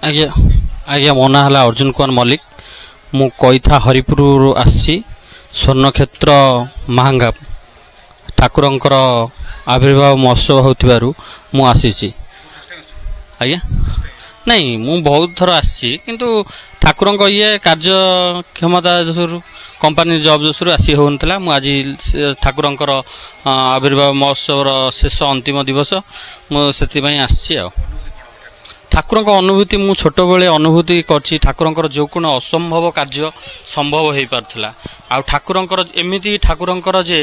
आज्ञा आज्ञा मो ना है अर्जुन कुमार मल्लिक मु कईथा हरिपुर आसी स्वर्णक्षेत्र महांगा ठाकुरंकर आविर्भाव महोत्सव होतिबारु मु आसीची आज्ञा नहीं मु बहुत थर आसी किंतु ठाकुरंक ये कार्य क्षमता जो कंपानी जॉब जो आसी होनतला मु आज ठाकुरंकर आविर्भाव महोत्सव शेष अंतिम दिवस मु सेति आसी आ ठाकुर अनुभूति मु छोट बेले अनुभूति करछि ठाकुरंकर जो कोन असंभव कार्य संभव हो पारथला आ ठाकुरंकर एमिति ठाकुरंकर जे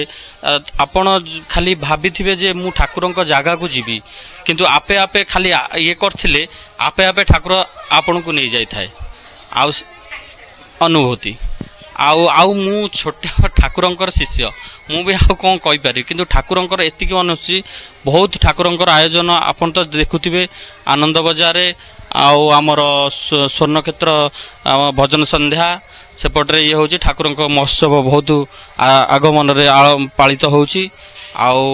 आपण खाली भाबिथिबे जे मु ठाकुरंक जागा को जीवी किंतु आपे आपे खाली ये करथिले आपे आपे ठाकुर आपन को नहीं जाय थाए आ अनुभूति आउ आउ मु छोटे ठाकुरंकर शिष्य मु भी आउ कौन कहि पारि किंतु ठाकुरंकर एतिक अनुची बहुत ठाकुरंकर आयोजन आपन तो देखुथिबे आनंद बजार आउ आमर स्वर्णक्षेत्र भजन संध्या सेपटे ये हूँ ठाकुरंक महोत्सव बहुत आगमन रे पालित होउची आउ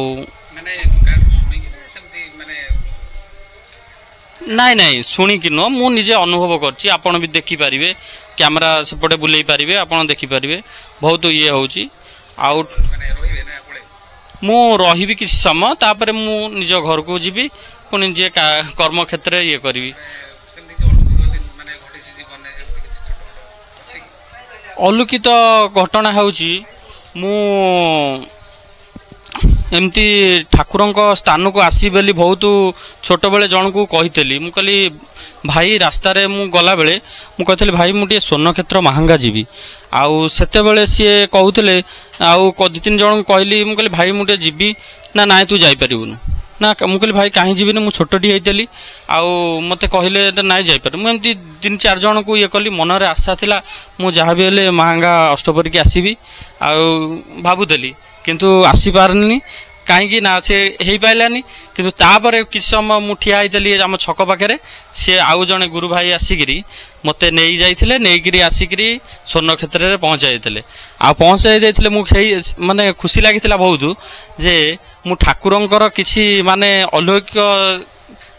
नाई नाई शुणिक नुह मु निजे अनुभव करछि आपण भी देखि पारिबे कैमरा सेपटे बुलेई पारिबे आपण देखि पारिबे बहुत ये होउची आउ मु रहिबी किसी समय तापर मु निज घर को जीवी पुणी जे कर्म क्षेत्र ये करी अलौकित घटना होउची मु एमती ठाकुरंक स्थान को आसी बेली बहुत छोट बेले जन को कही मु कहली भाई रास्ता रे मु गला बेले मु कहली भाई मु स्वर्णक्षेत्र महांगा जीवी आउ सेते बेले सी कहते आउ दु तीन जन कहली मु कहली भाई मु जीवी ना ना तू जाई परिबुनु ना मु कहली भाई कहीं जीवी मु छोटटी होइतली आउ मते कहले ना जाई पार मु एमती तीन चार जन को ये कली मन रे आशा थिला मु जहाँ भी हेले महांगा अष्टपरी के आसीबी आउ भाबुतली किंतु आसी पारनी कहीं ना से हो पारानी किंतु तापर किस समय मु ठिया होइतली आम छक पाखे सी आउ जड़े गुरु भाई आसिकी मते नहीं जाइथिले नेइकिरी आसिकी स्वर्ण क्षेत्र में पहुँचाई आ पहुँचाई देथिले मु माने खुशी लागिथिला बहुत जे मु ठाकुरंकर किछि माने अलौकिक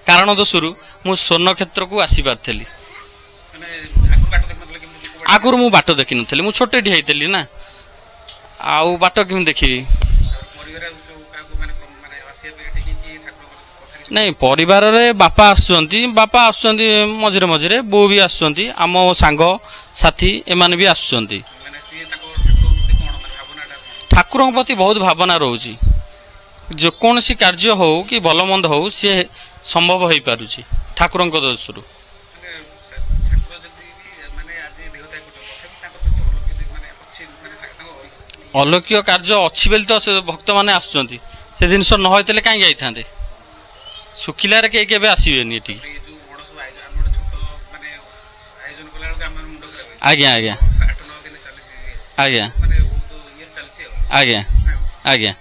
कारण दोषरु मु स्वर्ण क्षेत्र को आसी पारथली आगुर मु बाट देखि नथली मु छोटेटी होइतली ना आउ बाट केमि देखिबी नहीं परिवार रे बापा आसुचंती मझिरे मझिरे बो भी आसुचंती आम सांग साथी एमाने भी आसुचंती ठाकुर प्रति बहुत भावना रोची जो कौन सी कार्य हो कि भल मंद हो सी संभव हो पारुची ठाकुर दोषरु अलौकिक कार्य अच्छी बेली तो भक्त मैंने आसुचंती से जिनस न होइतले कहीं जाइथांते सुखिलार के आसबेनि आज्ञा आज्ञा आज्ञा आज्ञा आज्ञा